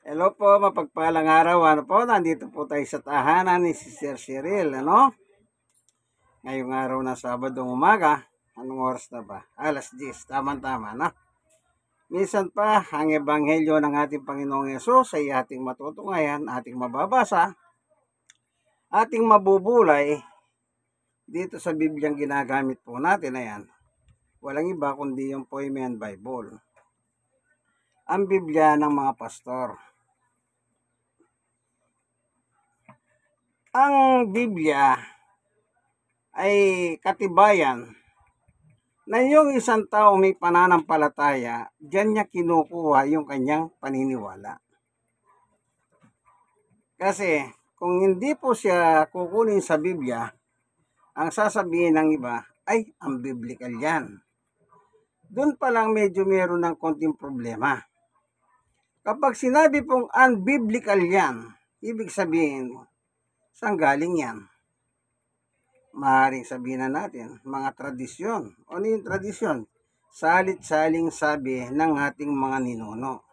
Hello po, mapagpalang araw. Ano po, nandito po tayo sa tahanan ni si Sir Cyril, ano? Ngayong araw na Sabadong umaga. Anong oras na ba? Alas 10, tama-tama, no? Minsan pa, ang ebanghelyo ng ating Panginoong Yesus ay ating matutunghayan, ating mababasa, ating mabubulay dito sa Bibliang ginagamit po natin na yan. Walang iba kundi yung Poimen Bible. Ang Biblia ng mga pastor. Ang Biblia ay katibayan na yung isang tao may pananampalataya, diyan niya kinukuha yung kanyang paniniwala. Kasi kung hindi po siya kukunin sa Biblia, ang sasabihin ng iba ay unbiblical yan. Doon pa lang medyo meron ng konting problema. Kapag sinabi pong unbiblical yan, ibig sabihin, saan galing yan? Maaaring sabihin na natin, mga tradisyon. Ano yung tradisyon? Salit-saling sabi ng ating mga ninuno.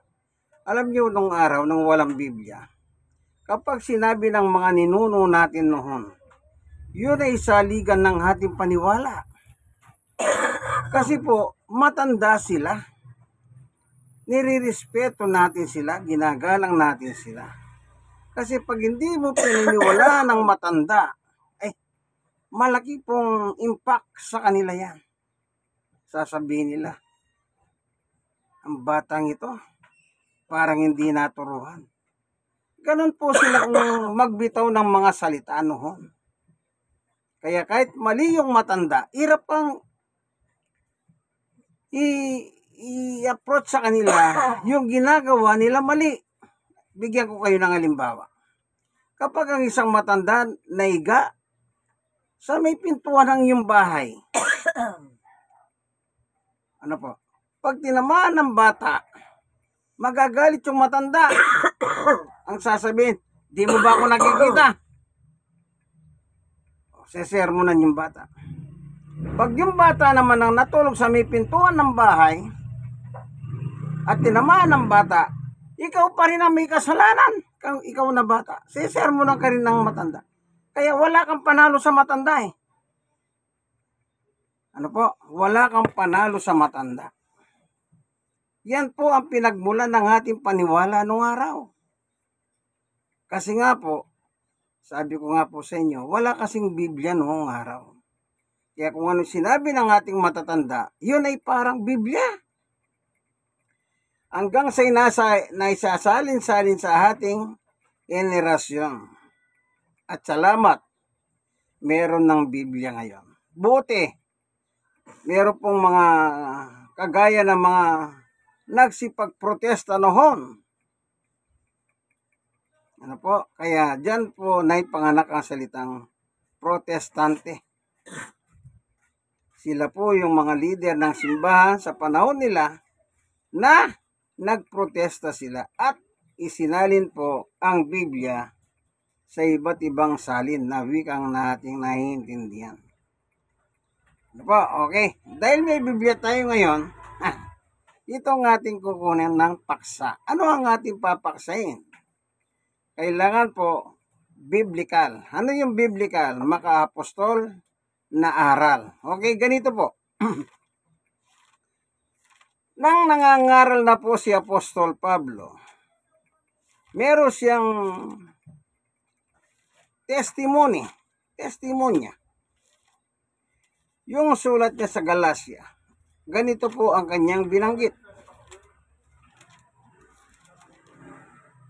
Alam niyo nung araw nung walang Biblia, kapag sinabi ng mga ninuno natin noon, yun ay saligan ng ating paniwala. Kasi po, matanda sila. Nirirespeto natin sila, ginagalang natin sila. Kasi pag hindi mo pininiwala ng matanda, malaki pong impact sa kanila yan. Sasabihin nila, ang batang ito, parang hindi naturuan. Ganun po sila kung magbitaw ng mga salita noon. Kaya kahit mali yung matanda, hirap pang i-approach sa kanila yung ginagawa nila mali. Bigyan ko kayo ng halimbawa. Kapag ang isang matanda naiga sa may pintuan ng iyong bahay, ano po? Pag tinamaan ng bata, magagalit yung matanda. Ang sasabihin, di mo ba ako nakikita? Sesermonan yung bata. Pag yung bata naman ang natulog sa may pintuan ng bahay at tinamaan ng bata, ikaw pa rin ang may kasalanan. Ikaw na bata. Sesermonan ka rin ng matanda. Kaya wala kang panalo sa matanda eh. Ano po? Wala kang panalo sa matanda. Yan po ang pinagmulan ng ating paniwala nung araw. Kasi nga po, sabi ko nga po sa inyo, wala kasing Biblia noong araw. Kaya kung ano sinabi ng ating matatanda, yun ay parang Biblia. Hanggang sa naisasalin-salin sa ating henerasyon. At salamat, meron ng Biblia ngayon. Buti, meron pong mga kagaya ng mga nagsipagprotesta noon. Ano po? Kaya dyan po naipanganak ang salitang protestante. Sila po yung mga leader ng simbahan sa panahon nila na nagprotesta sila at isinalin po ang Biblia sa iba't ibang salin na wikang nating naiintindihan. Ano po? Okay. Dahil may Biblia tayo ngayon, itong ating kukunin ng paksa. Ano ang ating papaksain? Kailangan po biblical. Ano yung biblical? Makaapostol na aral. Okay, ganito po. Nang nangangaral na po si Apostol Pablo, meron siyang testimonya. Yung sulat niya sa Galacia, ganito po ang kanyang binanggit.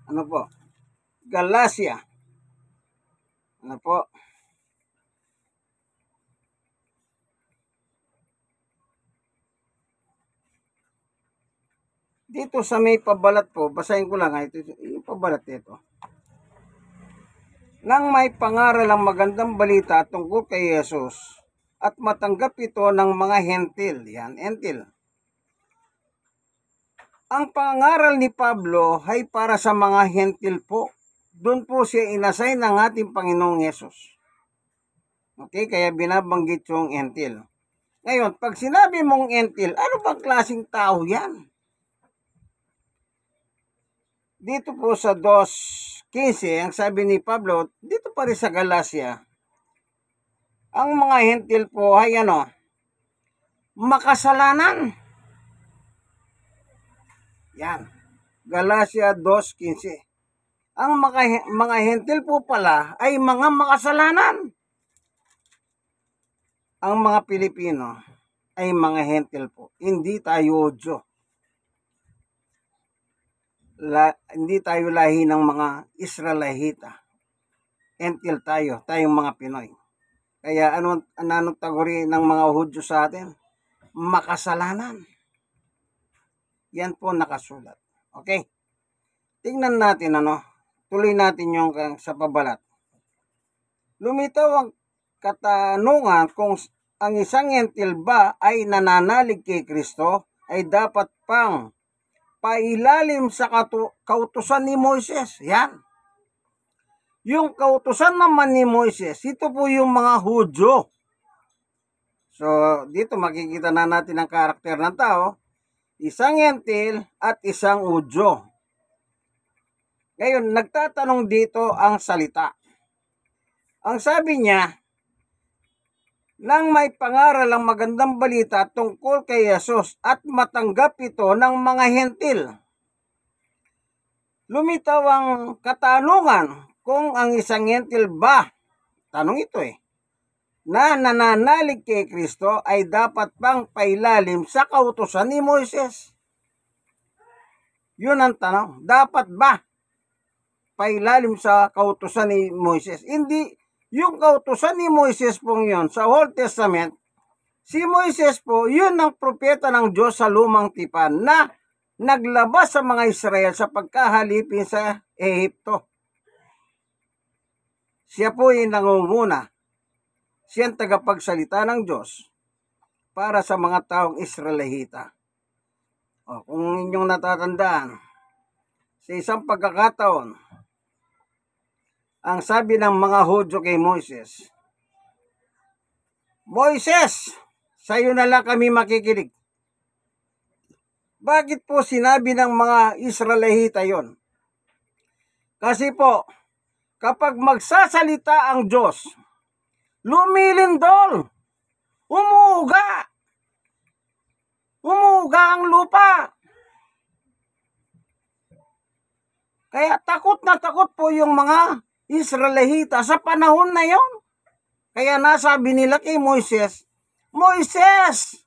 Ano po? Galacia. Ano po? Dito sa may pabalat po, basahin ko lang. Ito yung pabalat nito. Nang may pangaral ang magandang balita tungkol kay Jesus at matanggap ito ng mga hentil. Yan, hentil. Ang pangaral ni Pablo ay para sa mga hentil po. Doon po siya inassign ng ating Panginoong Yesus. Okay, kaya binabanggit yung hentil. Ngayon, pag sinabi mong hentil, ano bang klaseng tao yan? dito po sa 2:15, ang sabi ni Pablo, dito pa rin sa Galacia, ang mga hentil po ay makasalanan. Yan. Galacia 2:15. Ang mga hentil po pala ay mga makasalanan. Ang mga Pilipino ay mga hentil po. Hindi tayo Hudyo. Hindi tayo lahi ng mga Israelita. Hentil tayo, tayong mga Pinoy. Kaya anong taguri ng mga Hudyo sa atin? Makasalanan. Yan po nakasulat. Okay? Tingnan natin tuloy natin yung sa pabalat. Lumitaw ang katanungan kung ang isang hentil ba ay nananalig kay Kristo ay dapat pang pailalim sa kautusan ni Moises. Yan. Yung kautusan naman ni Moises, ito po yung mga Hudyo. So, dito makikita na natin ang karakter ng tao. Isang hentil at isang Hudyo. Ngayon, nagtatanong dito ang salita. Ang sabi niya, nang may pangaral ang magandang balita tungkol kay Jesus at matanggap ito ng mga hentil. Lumitaw ang katanungan kung ang isang hentil ba, tanong ito na nananalig kay Kristo ay dapat pang pailalim sa kautusan ni Moises. Yun ang tanong, dapat ba pailalim sa kautusan ni Moises? Hindi, yung kautusan ni Moises pong yun sa Old Testament, si Moises po, yun ang propeta ng Diyos sa lumang tipan na naglabas sa mga Israel sa pagkahalipin sa Ehipto. Siya po yung nangunguna. Siya ang tagapagsalita ng Diyos para sa mga taong Israelita. Kung inyong natatandaan, sa isang pagkakataon, ang sabi ng mga Hudyo kay Moises, Moises, sa'yo na lang kami makikinig. Bakit po sinabi ng mga Israelita yon? Kasi po, kapag magsasalita ang Diyos, lumilindol, umuuga ang lupa. Kaya takot na takot po yung mga Israelita sa panahon na yon. Kaya nasabi nila kay Moises, Moises,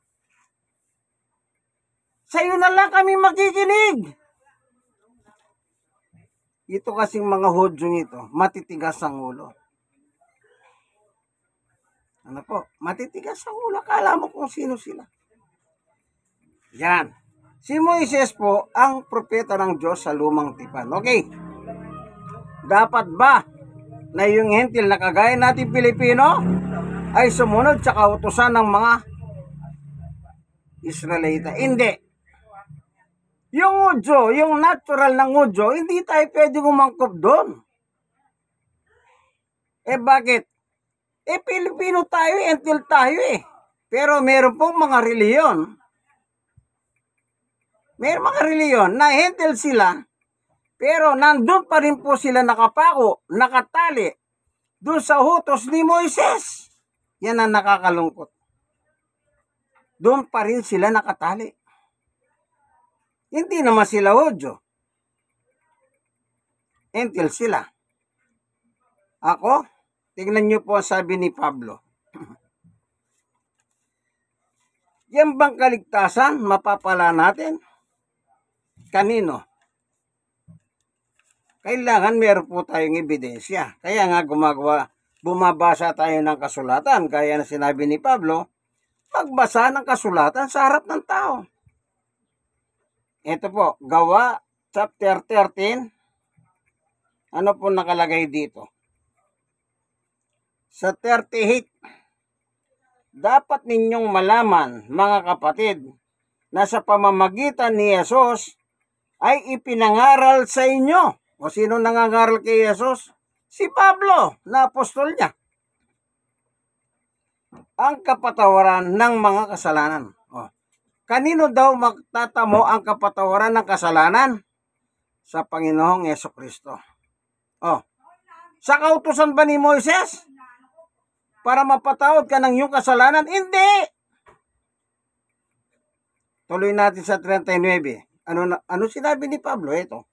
sa'yo na lang kami makikinig. Ito kasing mga Hudyo nito, matitigas ang ulo. Matitigas ang ulo. Akala mo kung sino sila. Yan. Si Moises po ang propeta ng Diyos sa lumang tipan. Okay. Dapat ba na yung hentil na kagaya natin Pilipino ay sumunod sa kautusan ng mga Israelita? Hindi. Yung Hudyo, yung natural ng Hudyo, hindi tayo pwede umangkop doon. Bakit? Pilipino tayo, hentil tayo Pero meron pong mga reliyon. Meron mga reliyon na hentil sila, pero nandun pa rin po sila nakapako, nakatali, doon sa utos ni Moises. Yan ang nakakalungkot. Doon pa rin sila nakatali. Hindi naman sila Hudyo. Hentil sila. Ako, tingnan nyo po ang sabi ni Pablo. Yan bang kaligtasan mapapala natin? Kanino? Kailangan meron po tayong ebidensya. Kaya nga bumabasa tayo ng kasulatan. Kaya na sinabi ni Pablo, magbasa ng kasulatan sa harap ng tao. Ito po, Gawa chapter 13. Ano po nakalagay dito? Sa 38, dapat ninyong malaman, mga kapatid, na sa pamamagitan ni Jesus ay ipinangaral sa inyo. O sino nangangaral kay Jesus? Si Pablo, na apostol niya. Ang kapatawaran ng mga kasalanan. Kanino daw magtatamo ang kapatawaran ng kasalanan? sa Panginoong Jesucristo. Oh, sa kautusan ba ni Moises? Para mapatawad ka ng iyong kasalanan? Hindi! Tuloy natin sa 39. Ano sinabi ni Pablo? Ito.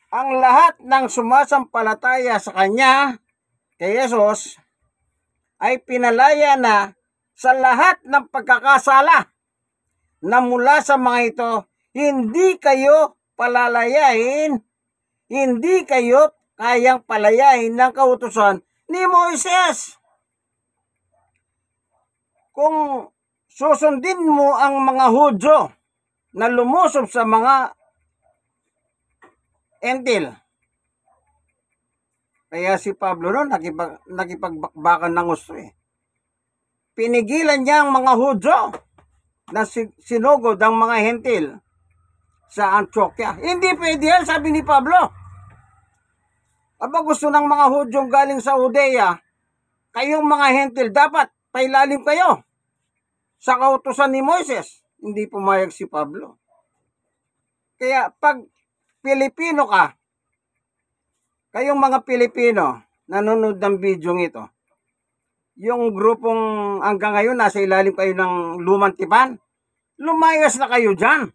Ang lahat ng sumasampalataya sa Kanya, kay Jesus, ay pinalaya na sa lahat ng pagkakasala na mula sa mga ito, hindi kayo palalayain, hindi kayo kayang palayain ng kautusan ni Moises. Kung susundin mo ang mga Hudyo na lumusob sa mga Entil, kaya si Pablo noon nakipagbakbakan ng gusto eh. Pinigilan niya ang mga Hudyo na sinugod ang mga Hentil sa Antioquia. Hindi pwede yan, sabi ni Pablo. Aba, gusto ng mga Hudyong galing sa Judea, kayong mga Hentil, dapat pailalim kayo sa kautusan ni Moises. Hindi pumayag si Pablo. Kaya pag Pilipino ka, kayong mga Pilipino, nanonood ng video ito, yung grupong hanggang ngayon nasa ilalim kayo ng lumang tipan, lumayas na kayo dyan.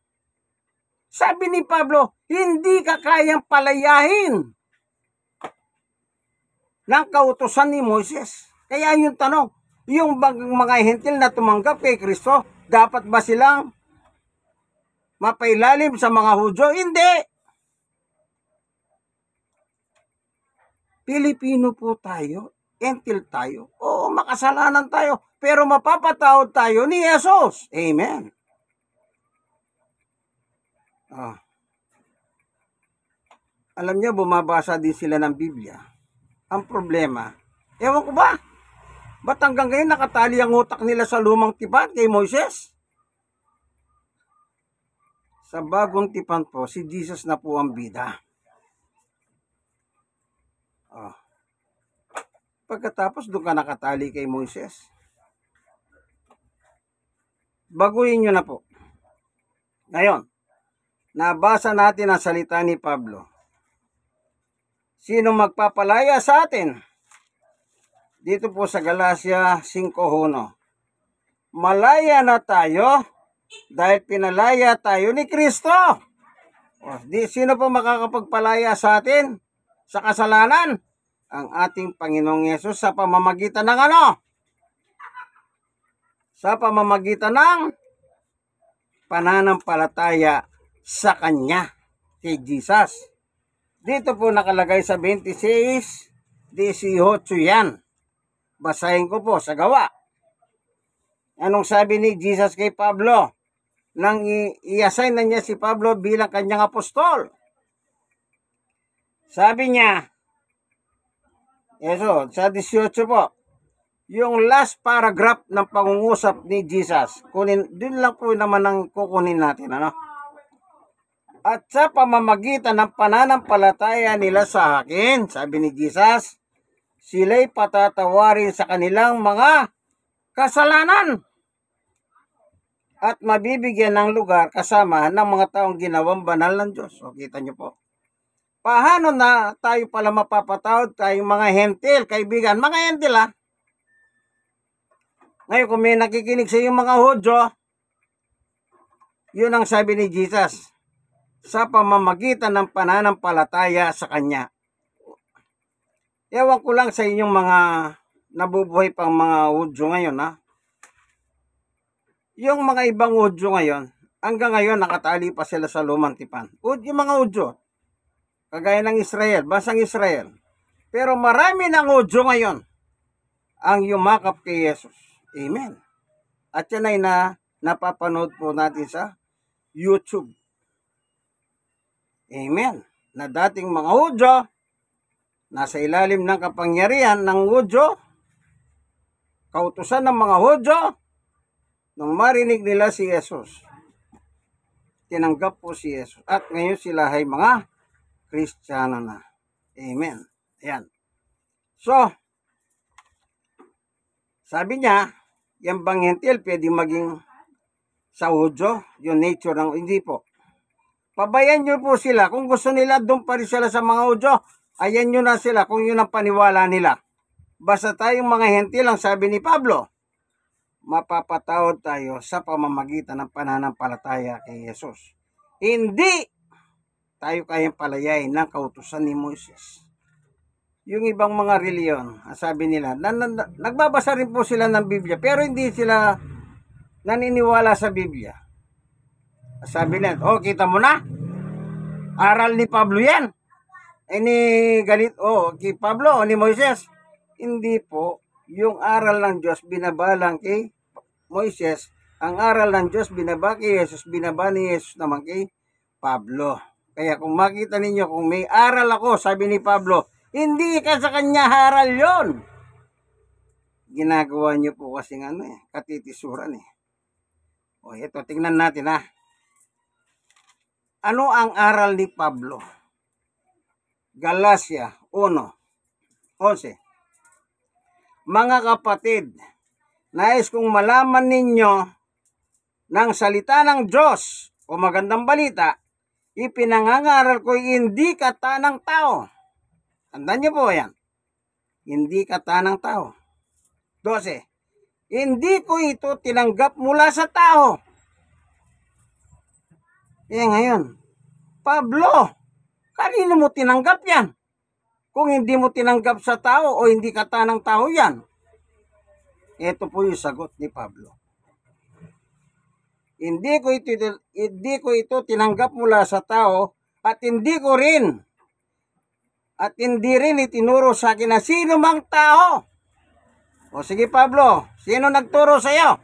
Sabi ni Pablo, hindi ka kayang palayahin ng kautusan ni Moises. Kaya yung tanong, yung mga Hentil na tumanggap kay Kristo, dapat ba silang mapailalim sa mga Hudyo? Hindi! Pilipino po tayo, Hentil tayo, oo, makasalanan tayo, pero mapapatawad tayo ni Jesus. Amen. Alam niyo, bumabasa din sila ng Biblia. Ang problema, ewan ko ba, ba't hanggang ngayon nakatali ang utak nila sa lumang tipan kay Moises? Sa bagong tipan po, si Jesus na po ang bida. Pagkatapos doon ka nakatali kay Moises. Baguhin nyo na po. Ngayon, nabasa natin ang salita ni Pablo. Sino magpapalaya sa atin? Dito po sa Galacia 5:1. Malaya na tayo dahil pinalaya tayo ni Kristo. Sino po makakapagpalaya sa atin sa kasalanan? Ang ating Panginoong Yesus sa pamamagitan ng ano? Sa pamamagitan ng pananampalataya sa Kanya, kay Jesus. Dito po nakalagay sa 26:18 yan. Basahin ko po sa gawa. Anong sabi ni Jesus kay Pablo? Nang i-assign na niya si Pablo bilang kanyang apostol. Sabi niya, sa 18 po, yung last paragraph ng pangungusap ni Jesus. Din lang po naman ang kukunin natin. Ano? At sa pamamagitan ng pananampalataya nila sa akin, sabi ni Jesus, sila'y patatawarin sa kanilang mga kasalanan at mabibigyan ng lugar kasama ng mga taong ginawang banal ng Diyos. So, kita nyo po. Paano na tayo pala mapapatawad tayong mga Hentil, kaibigan? Mga Hentil Ngayon, kung may nakikinig sa yung mga Hudyo, yun ang sabi ni Jesus, sa pamamagitan ng pananampalataya sa Kanya. Ewan ko lang sa inyong mga nabubuhay pang mga Hudyo ngayon, Yung mga ibang Hudyo ngayon, hanggang ngayon nakatali pa sila sa lumang tipan. Yung mga Hudyo, kagaya ng Israel, bansang Israel. Pero marami ng Hudyo ngayon ang yumakap kay Jesus. Amen. At yan ay napapanood po natin sa YouTube. Amen. Na dating mga Hudyo, nasa ilalim ng kapangyarihan ng Hudyo, kautusan ng mga Hudyo, nung marinig nila si Jesus, tinanggap po si Jesus. At ngayon sila ay mga Kristiyano na. Amen. Ayan. So, sabi niya, yung bang Hentil pwede maging sa Hudyo, yung nature ng, hindi po. Pabayan nyo po sila. Kung gusto nila, doon pa rin sila sa mga audio. Ayan nyo na sila kung yun ang paniwala nila. Basta tayong mga hentil lang, sabi ni Pablo, mapapatawad tayo sa pamamagitan ng pananampalataya kay Jesus. Hindi tayo kayang palayain ng kautusan ni Moises. Yung ibang mga reliyon, sabi nila, nagbabasa rin po sila ng Biblia, pero hindi sila naniniwala sa Biblia. Sabi nila, kita mo na, aral ni Pablo yan. Kay Pablo o ni Moises. Hindi po, yung aral ng Diyos binabalang kay Moises, ang aral ng Diyos binaba kay Jesus, binaba ni Jesus naman kay Pablo. Kaya kung makita ninyo, kung may aral ako, sabi ni Pablo, hindi ka sa kanya aral yon. Ginagawa niyo po kasi katitisuran eh. O ito, tingnan natin ha. Ano ang aral ni Pablo? Galatia 1:11. Mga kapatid, nais kong malaman ninyo ng salita ng Diyos o magandang balita, ipinangangaral ko hindi katanang tao. Tandaan niyo po yan. Hindi katanang tao. 12. Hindi ko ito tinanggap mula sa tao. Ngayon, Pablo, kanino mo tinanggap yan? Kung hindi mo tinanggap sa tao o hindi katanang tao yan. Ito po yung sagot ni Pablo. Hindi ko ito tinanggap mula sa tao at hindi rin itinuro sa akin na sino mang tao. O sige Pablo, sino nagturo sa iyo?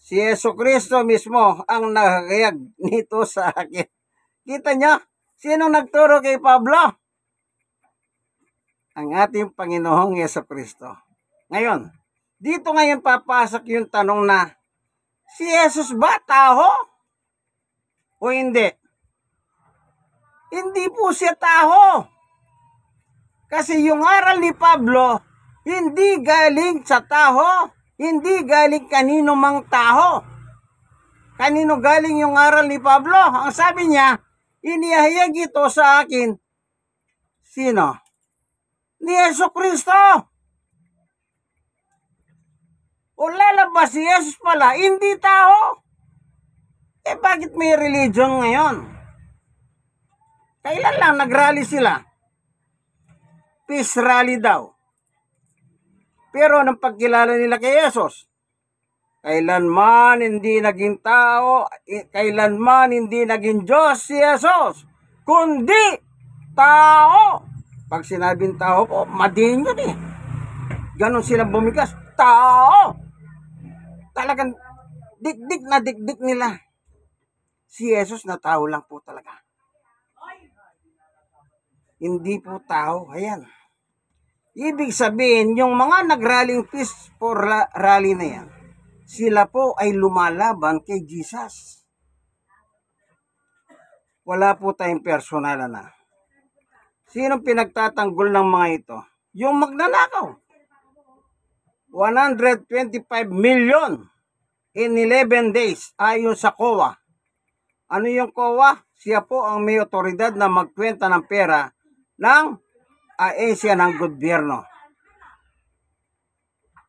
Si Jesucristo mismo ang nagayag nito sa akin. Kita niyo? Sino nagturo kay Pablo? Ang ating Panginoong Jesucristo. Ngayon, dito ngayon papasok yung tanong na, si Jesus ba tao? O hindi? Hindi po siya tao. Kasi yung aral ni Pablo, hindi galing sa tao, hindi galing kanino mang tao. Kanino galing yung aral ni Pablo? Ang sabi niya, inihayag ito sa akin. Sino? Ni Jesucristo. O lalabas si Jesus pala, hindi tao. Bakit may religion ngayon? Kailan lang nagrally sila? Peace rally daw. Pero nang pagkilala nila kay Jesus, kailanman hindi naging tao, kailanman hindi naging Diyos si Jesus, kundi tao. Pag sinabing tao po, madin yun eh. Ganon silang bumigas. Tao. Talagang dikdik nila. Si Jesus na tao lang po talaga. Hindi po tao. Ayan. Ibig sabihin, yung mga nagraling peace for rally na yan, sila po ay lumalaban kay Jesus. Wala po tayong personalan na. Sinong pinagtatanggol ng mga ito? Yung magnanakaw. 125 million in 11 days ayon sa COA. Ano yung COA? Siya po ang may otoridad na magkwenta ng pera ng ahensya ng gobyerno.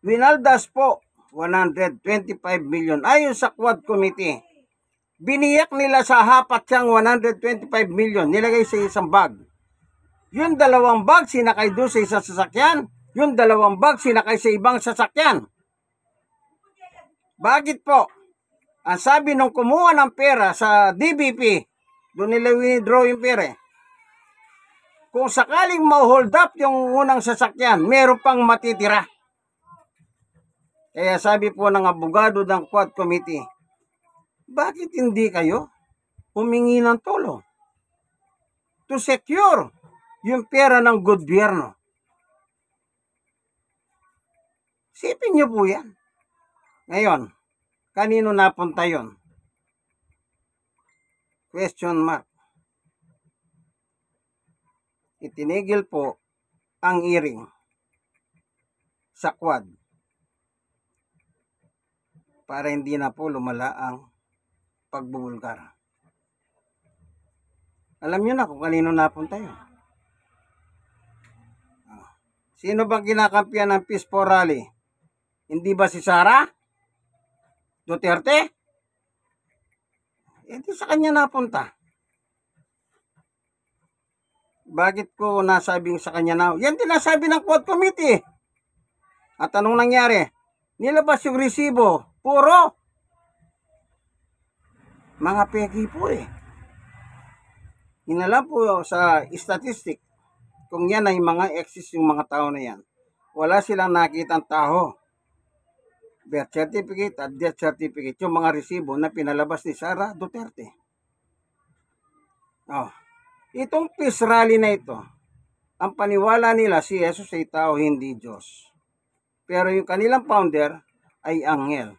Winaldas po 125 million ayon sa Quad Committee. Biniyak nila sa hapat siyang 125 million, nilagay sa isang bag. Yung dalawang bag sinakay doon sa isang sasakyan, yung dalawang bag sinakay sa ibang sasakyan. Bakit po? Ang sabi nung kumuha ng pera sa DBP, doon nila withdraw yung pera. Kung sakaling ma-hold up yung unang sasakyan, meron pang matitira. Kaya sabi po ng abogado ng Quad Committee, bakit hindi kayo humingi ng tulong to secure yung pera ng gobyerno? Sipin niyo po yan. Ngayon, kanino napunta yon? Question mark. Itinigil po ang hearing sa Quad para hindi na po lumala ang pagbubulgar. Alam nyo na kung kanino napunta yun. Sino bang kinakampiyan ng Peace for Rally? Hindi ba si Sara Duterte? Hindi sa kanya napunta. Bakit ko nasabing sa kanya na? Yan din nasabi ng Quad Committee. At anong nangyari? Nilabas yung resibo. Puro mga peki po eh. Inalam po sa statistic kung yan ay mga exist yung mga tao na yan. Wala silang nakitang tao. Birth certificate at death certificate, yung mga resibo na pinalabas ni Sara Duterte. Itong peace rally na ito, ang paniwala nila si Jesus ay tao, hindi Diyos. Pero yung kanilang founder ay anghel.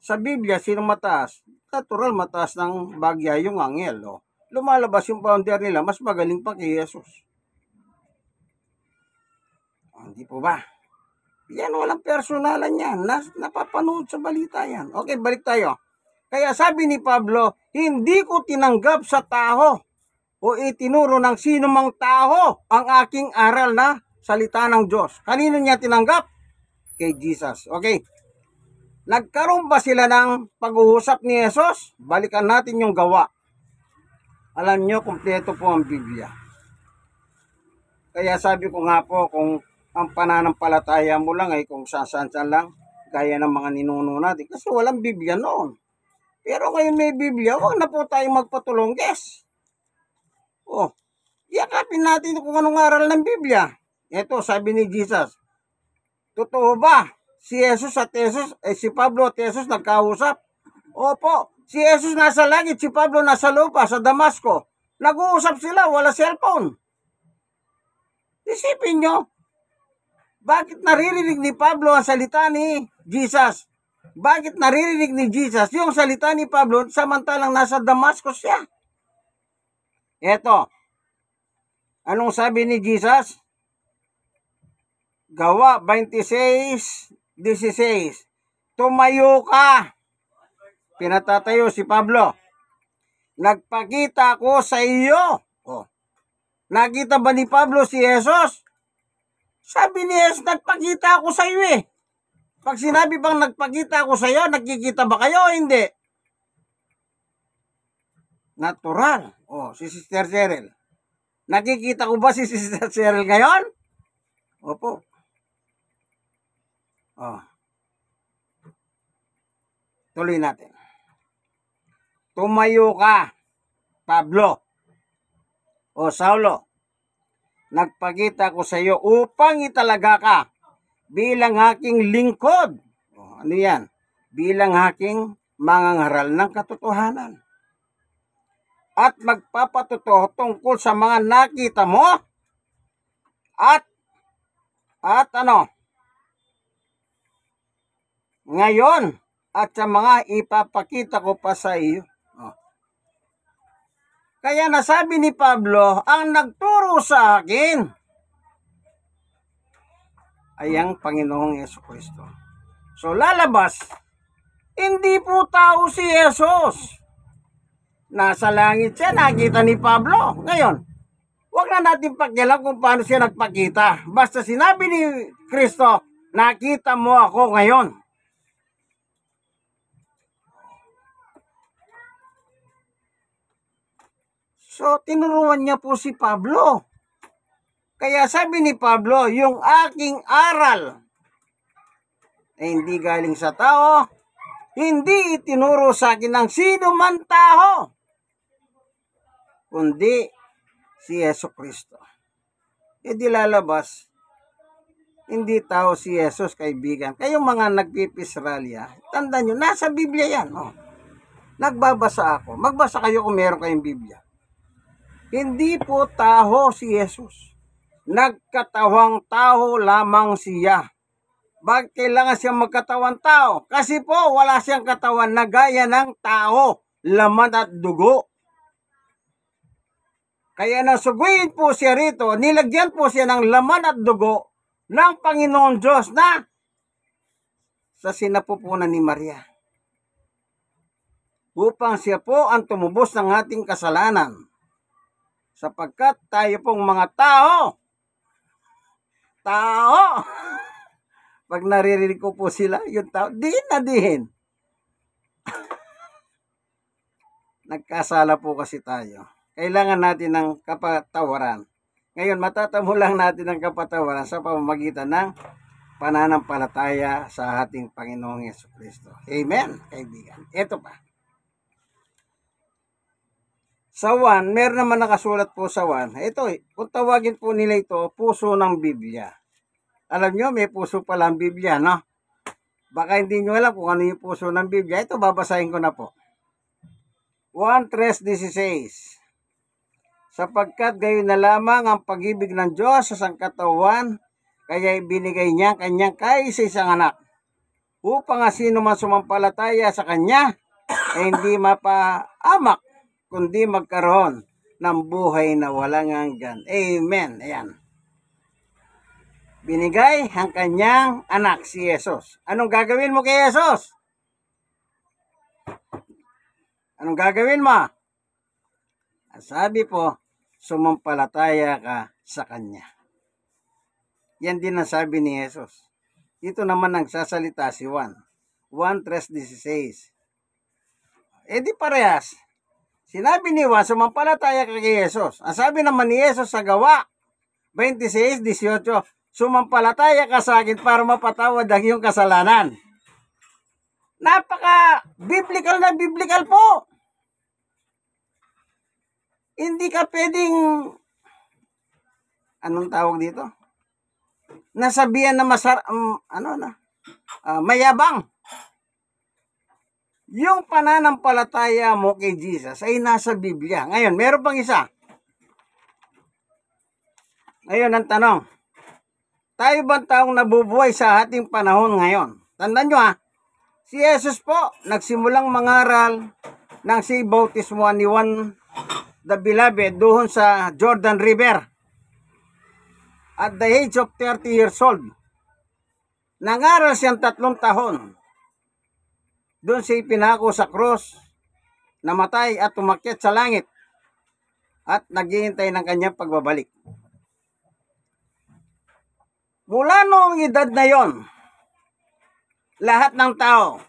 Sa Biblia, sino mataas? Natural, mataas ng bagya yung anghel. Lumalabas yung founder nila, mas magaling pa kay Jesus. Hindi po ba? Yan, walang personalan yan. Napapanood sa balita yan. Okay, balik tayo. Kaya sabi ni Pablo, hindi ko tinanggap sa tao o itinuro ng sino mang tao ang aking aral na salita ng Diyos. Kanino niya tinanggap? Kay Jesus. Okay. Nagkaroon ba sila ng pag-uusap ni Jesus? Balikan natin yung gawa. Alam nyo, kumpleto po ang Biblia. Kaya sabi ko nga po, kung ang pananampalataya mo lang ay kung saan lang, gaya ng mga ninuno natin. Kasi walang Biblia noon. Pero ngayon may Biblia, huwag na po tayong magpatulongges. Yakapin natin kung anong aral ng Biblia. Ito, sabi ni Jesus, totoo ba? Si Jesus at Jesus, si Pablo at Jesus nagkausap? Opo, si Jesus nasa langit, si Pablo nasa lupa, sa Damasco. Nag-uusap sila, wala cellphone. Isipin nyo, bakit naririnig ni Pablo ang salita ni Jesus? Bakit naririnig ni Jesus yung salita ni Pablo samantalang nasa Damascus siya? Eto, anong sabi ni Jesus? Gawa 26:16. Tumayo ka. Pinatatayo si Pablo. Nagpakita ko sa iyo. Nakita ba ni Pablo si Jesus? Sabi ni Jesus, nagpakita ako sa iyo eh. Pag sinabi bang nagpakita ako sa iyo, nagkikita ba kayo o hindi? Natural. Si Sister Cheryl. Nakikita ko ba si Sister Cheryl ngayon? Opo. Tuloy natin. Tumayo ka, Pablo. Saulo. Nagpakita ko sa iyo upang italaga ka bilang aking lingkod. Ano yan? Bilang aking mangangaral ng katotohanan. At magpapatotoo tungkol sa mga nakita mo at ano? Ngayon at sa mga ipapakita ko pa sa iyo. Kaya nasabi ni Pablo, ang nagturo sa akin ay ang Panginoong Jesucristo. So lalabas, hindi po tao si Jesus. Nasa langit siya, nakita ni Pablo. Ngayon, huwag na natin pakialam kung paano siya nagpakita. Basta sinabi ni Kristo, nakita mo ako ngayon. So, tinuruan niya po si Pablo. Kaya sabi ni Pablo, yung aking aral ay hindi galing sa tao, hindi itinuro sa akin ng sino man tao, kundi si Jesucristo. Di lalabas, hindi tao si Jesus, kaibigan. Kayong mga nagpipisralya, tandaan nyo, nasa Biblia yan. Nagbabasa ako. Magbasa kayo kung meron kayong Biblia. Hindi po tao si Jesus. Nagkatawang tao lamang siya. Bakit kailangan siyang magkatawang tao? Kasi po wala siyang katawan na gaya ng tao, laman at dugo. Kaya nasuguin po siya rito, nilagyan po siya ng laman at dugo ng Panginoon Diyos na sa sinapupunan ni Maria. Upang siya po ang tumubos ng ating kasalanan. Sapagkat tayo pong mga tao, pag naririnig ko po sila, yung tao, dihin. Nagkasala po kasi tayo. Kailangan natin ng kapatawaran. Ngayon, matatamo lang natin ang kapatawaran sa pamamagitan ng pananampalataya sa ating Panginoong Jesucristo. Amen, kaibigan. Ito pa. Sa 1, meron naman nakasulat po sa 1. Ito, kung tawagin po nila ito, puso ng Biblia. Alam nyo, may puso pala ang Biblia, no? Baka hindi nyo alam kung ano yung puso ng Biblia. Ito, babasahin ko na po. 1:3:16. Sapagkat gayon na lamang ang pag-ibig ng Diyos sa sangkatawan, kaya ibinigay niya ang kanyang kaisa-isang anak, upang sino man sumampalataya sa kanya ay hindi mapaamak, kundi magkaroon ng buhay na walang hanggan. Amen. Ayan. Binigay ang kanyang anak, si Jesus. Anong gagawin mo kay Jesus? Anong gagawin mo? Sabi po, sumampalataya ka sa kanya. Yan din ang sabi ni Jesus. Dito naman nagsasalita si Juan. 1:3:16. Di parehas. Sinabi ni Juan, sumampalataya ka kay Jesus. Ang sabi naman ni Jesus sa Gawa 26:18, sumampalataya ka sa akin para mapatawad ang iyong kasalanan. Napaka-biblical na biblical po. Hindi ka pwedeng, anong tawag dito? Nasabihan na mayabang. Yung pananampalataya mo kay Jesus ay nasa Biblia. Ngayon, meron pang isa. Ngayon, ang tanong, tayo bang taong nabubuhay sa ating panahon ngayon? Tandaan nyo si Jesus po, nagsimulang mangaral ng si bautismo ni Juan the Beloved doon sa Jordan River at the age of 30 years old. Nangaral siyang 3 taon. Doon siya ipinako sa krus, namatay at umakyat sa langit at naghihintay ng kanyang pagbabalik. Mula noong edad na yon, lahat ng tao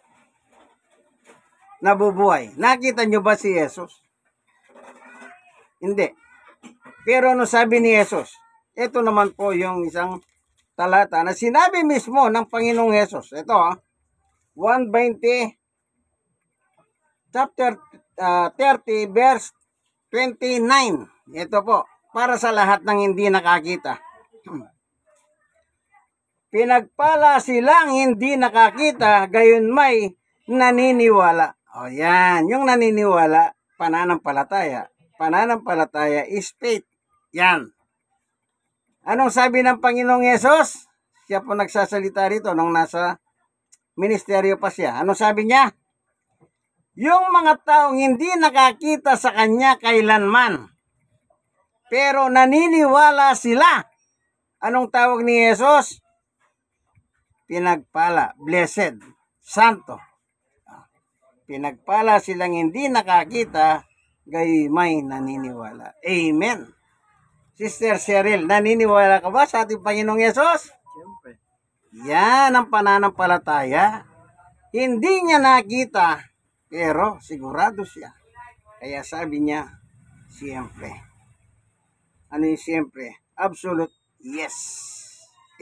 nabubuhay. Nakita nyo ba si Jesus? Hindi. Pero ano sabi ni Jesus? Ito naman po yung isang talata na sinabi mismo ng Panginoong Jesus. Ito 1:20 chapter 30 verse 29. Ito po, para sa lahat ng hindi nakakita. Pinagpala silang hindi nakakita, gayon may naniniwala. O yan, yung naniniwala, pananampalataya. Pananampalataya is faith. Yan. Anong sabi ng Panginoong Yesus? Siya po nagsasalita rito nung nasa ministeryo pa siya. Anong sabi niya? Yung mga taong hindi nakakita sa kanya kailanman, pero naniniwala sila. Anong tawag ni Yesus? Pinagpala, blessed, santo. Pinagpala silang hindi nakakita, gayon may naniniwala. Amen. Sister Cheryl, naniniwala ka ba sa ating Panginoong Yesus? Siyempre. Yan ang pananampalataya. Hindi niya nakita, pero sigurado siya. Kaya sabi niya, siyempre. Ano yung siyempre? Absolute yes.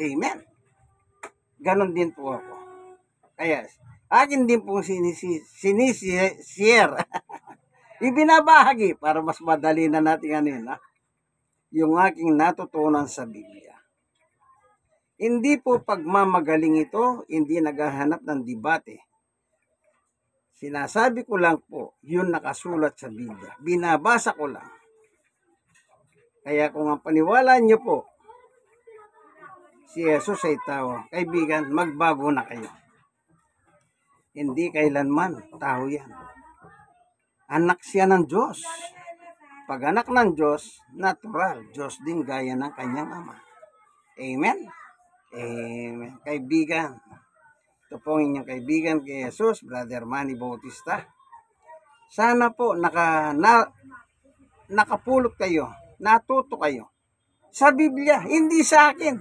Amen. Ganon din po ako. Kaya, akin din pong sinishare. Ibinabahagi para mas madali na natin yung aking natutunan sa Biblia. Hindi po pagmamagaling ito, hindi naghahanap ng debate. Sinasabi ko lang po, yun nakasulat sa Biblia. Binabasa ko lang. Kaya kung ang paniwala niyo po, si Jesus ay tao, kaibigan, magbago na kayo. Hindi kailanman, tao yan. Anak siya ng Diyos. Pag anak ng Diyos, natural. Diyos din gaya ng kanyang ama. Amen? Amen. Kaibigan, ito po ang inyong kaibigan kay Jesus, Brother Manny Bautista. Sana po nakapulot kayo Natuto kayo. Sa Biblia, hindi sa akin.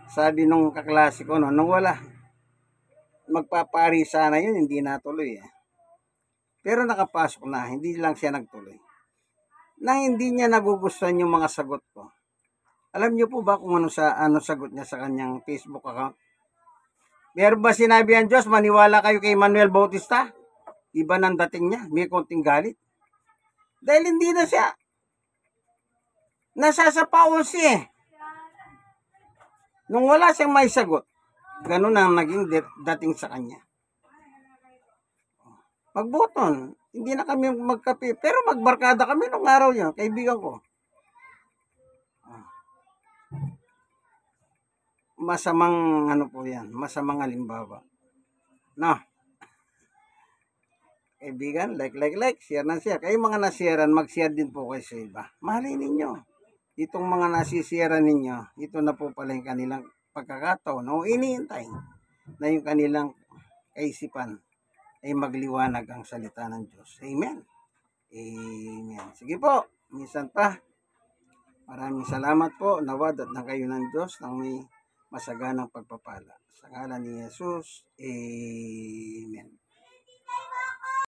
Sabi nung kaklase ko, no, nung wala, magpapari sana yun, hindi natuloy. Pero nakapasok na, hindi lang siya nagtuloy. Nang hindi niya nagugustuhan yung mga sagot ko. Alam niyo po ba kung ano sagot niya sa kanyang Facebook account? Meron ba sinabi ang Diyos, maniwala kayo kay Manuel Bautista? Iba ng dating niya, may konting galit. Dahil hindi na siya nasasapawan siya eh. Nung wala siyang may sagot, ganun ang naging dating sa kanya. Magboton, hindi na kami magkape, pero magbarkada kami nung araw yun, kaibigan ko. Masamang ano po yan, masamang halimbawa. No. Kaibigan, like, share na share. Kayo mga nasharean, mag-share din po kayo sa iba. Mahalin ninyo. Itong mga nasisharean ninyo, ito na po pala yung kanilang pagkakataon o iniintay na yung kanilang kaisipan ay magliwanag ang salita ng Diyos. Amen. Amen. Sige po, minsan pa. Maraming salamat po. Nawad at na kayo ng Diyos ng may masaganang pagpapala. Sa ngalan ni Jesus, Amen.